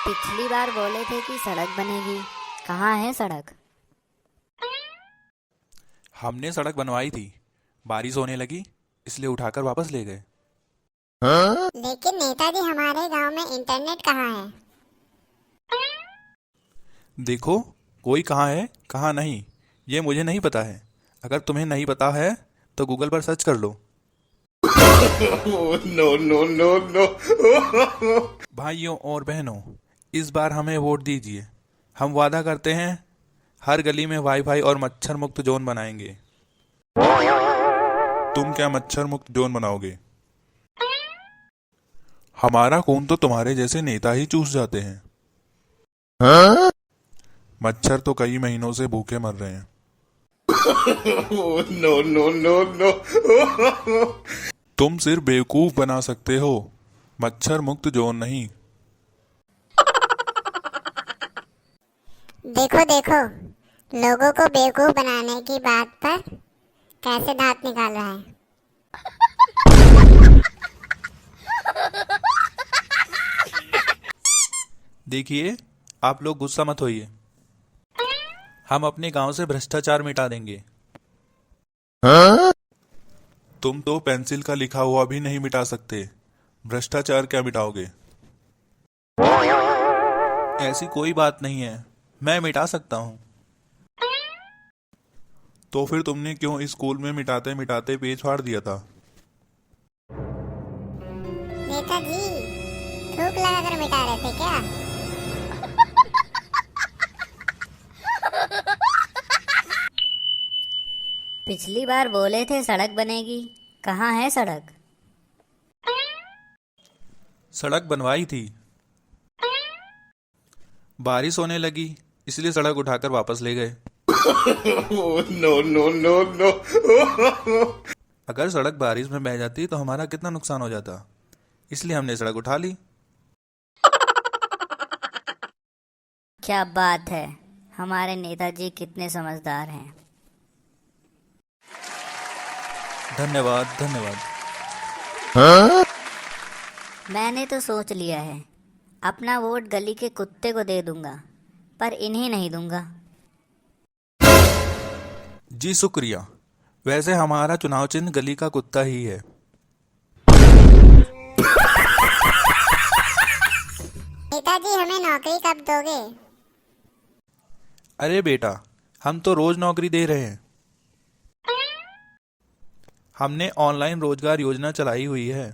पिछली बार बोले थे कि सड़क बनेगी, कहाँ है सड़क? हमने सड़क बनवाई थी, बारिश होने लगी इसलिए उठाकर वापस ले गए। लेकिन नेताजी हमारे गांव में इंटरनेट कहाँ है? देखो, कोई कहाँ है कहाँ नहीं ये मुझे नहीं पता है। अगर तुम्हें नहीं पता है तो गूगल पर सर्च कर लो। No, no, no, no. भाइयों और बहनों, इस बार हमें वोट दीजिए। हम वादा करते हैं हर गली में वाईफाई और मच्छर मुक्त जोन बनाएंगे। तुम क्या मच्छर मुक्त जोन बनाओगे? हमारा खून तो तुम्हारे जैसे नेता ही चूस जाते हैं। मच्छर तो कई महीनों से भूखे मर रहे हैं। No, no, no, no. तुम सिर्फ बेवकूफ बना सकते हो, मच्छर मुक्त जोन नहीं। देखो देखो, लोगों को बेवकूफ बनाने की बात पर कैसे दांत निकाल रहा है। देखिए, आप लोग गुस्सा मत होइए। हम अपने गांव से भ्रष्टाचार मिटा देंगे। तुम तो पेंसिल का लिखा हुआ भी नहीं मिटा सकते, भ्रष्टाचार क्या मिटाओगे? ऐसी कोई बात नहीं है, मैं मिटा सकता हूँ। तो फिर तुमने क्यों स्कूल में मिटाते मिटाते पेज फाड़ दिया था? नेताजी थूक लगाकर मिटा रहे थे क्या? पिछली बार बोले थे सड़क बनेगी, कहाँ है सड़क? सड़क बनवाई थी, बारिश होने लगी इसलिए सड़क उठाकर वापस ले गए। No, no, no, no. अगर सड़क बारिश में बह जाती तो हमारा कितना नुकसान हो जाता, इसलिए हमने सड़क उठा ली। क्या बात है, हमारे नेताजी कितने समझदार हैं। धन्यवाद धन्यवाद। मैंने तो सोच लिया है, अपना वोट गली के कुत्ते को दे दूंगा, पर इन्हें नहीं दूंगा। जी शुक्रिया। वैसे हमारा चुनाव चिन्ह गली का कुत्ता ही है। नेताजी हमें नौकरी कब दोगे? अरे बेटा, हम तो रोज नौकरी दे रहे हैं। हमने ऑनलाइन रोजगार योजना चलाई हुई है।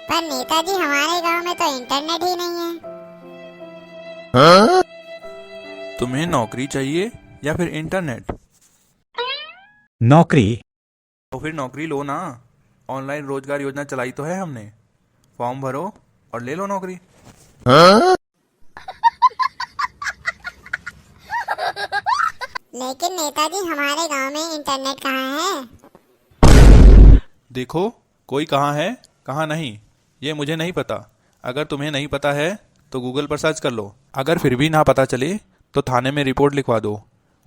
पर नेताजी हमारे गांव में तो इंटरनेट ही नहीं है। तुम्हें नौकरी चाहिए या फिर इंटरनेट? नौकरी। तो फिर नौकरी लो ना, ऑनलाइन रोजगार योजना चलाई तो है हमने। फॉर्म भरो और ले लो नौकरी। लेकिन नेताजी हमारे गांव में इंटरनेट कहाँ है? देखो, कोई कहाँ है कहाँ नहीं ये मुझे नहीं पता। अगर तुम्हें नहीं पता है तो गूगल पर सर्च कर लो। अगर फिर भी ना पता चले तो थाने में रिपोर्ट लिखवा दो,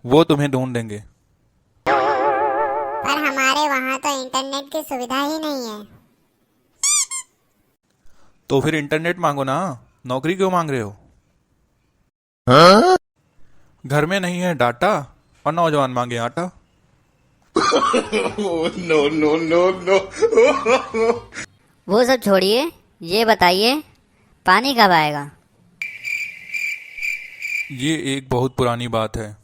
वो तुम्हें ढूंढ देंगे। पर हमारे वहाँ तो इंटरनेट की सुविधा ही नहीं है। तो फिर इंटरनेट मांगो ना, नौकरी क्यों मांग रहे हो? घर में नहीं है डाटा और नौजवान मांगे आटा। No, no, no, no. वो सब छोड़िए, ये बताइए पानी कब आएगा? ये एक बहुत पुरानी बात है।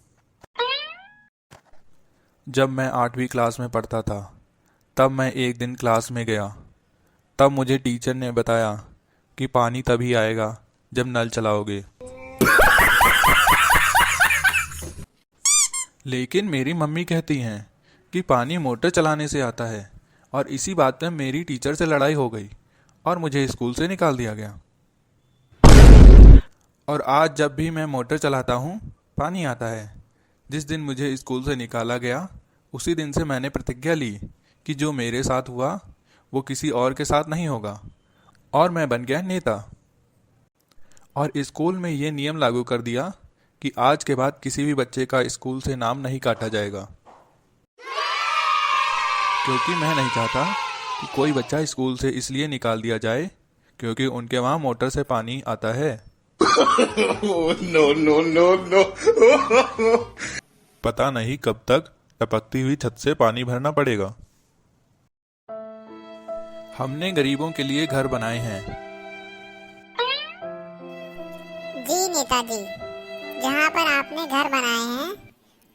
जब मैं 8वीं क्लास में पढ़ता था तब मैं एक दिन क्लास में गया। तब मुझे टीचर ने बताया कि पानी तभी आएगा जब नल चलाओगे। लेकिन मेरी मम्मी कहती हैं कि पानी मोटर चलाने से आता है, और इसी बात पे मेरी टीचर से लड़ाई हो गई और मुझे स्कूल से निकाल दिया गया। और आज जब भी मैं मोटर चलाता हूँ पानी आता है। जिस दिन मुझे स्कूल से निकाला गया उसी दिन से मैंने प्रतिज्ञा ली कि जो मेरे साथ हुआ वो किसी और के साथ नहीं होगा, और मैं बन गया नेता। और स्कूल में ये नियम लागू कर दिया कि आज के बाद किसी भी बच्चे का स्कूल से नाम नहीं काटा जाएगा, क्योंकि मैं नहीं चाहता कि कोई बच्चा स्कूल से इसलिए निकाल दिया जाए क्योंकि उनके वहाँ मोटर से पानी आता है। Oh, no, no, no, no. पता नहीं कब तक टपकती हुई छत से पानी भरना पड़ेगा। हमने गरीबों के लिए घर बनाए हैं। जी नेताजी, जहाँ पर आपने घर बनाए हैं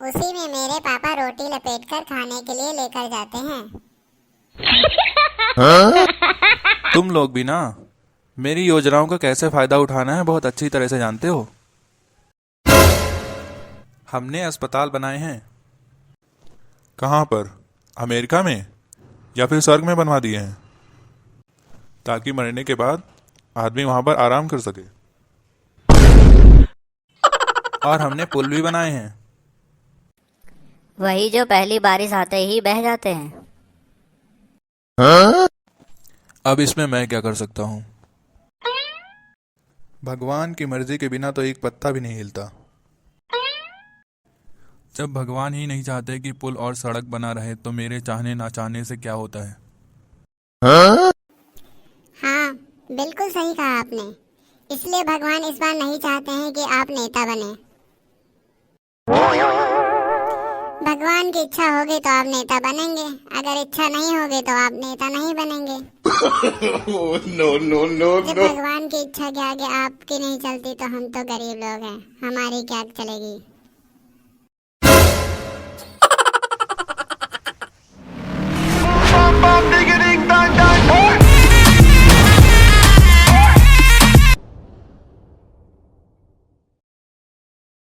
उसी में मेरे पापा रोटी लपेटकर खाने के लिए लेकर जाते हैं। तुम लोग भी ना मेरी योजनाओं का कैसे फायदा उठाना है बहुत अच्छी तरह से जानते हो। हमने अस्पताल बनाए हैं। कहाँ पर? अमेरिका में या फिर स्वर्ग में बनवा दिए हैं, ताकि मरने के बाद आदमी वहां पर आराम कर सके। और हमने पुल भी बनाए हैं। वही जो पहली बारिश आते ही बह जाते हैं। अब इसमें मैं क्या कर सकता हूँ? भगवान की मर्जी के बिना तो एक पत्ता भी नहीं हिलता। जब भगवान ही नहीं चाहते कि पुल और सड़क बना रहे तो मेरे चाहने ना चाहने से क्या होता है? हाँ, बिल्कुल सही कहा आपने। इसलिए भगवान इस बार नहीं चाहते हैं कि आप नेता बने। भगवान की इच्छा होगी तो आप नेता बनेंगे, अगर इच्छा नहीं होगी तो आप नेता नहीं बनेंगे। Oh, no, no, no, जब no. भगवान की इच्छा के आगे आपकी नहीं चलती तो हम तो गरीब लोग हैं, हमारी क्या चलेगी।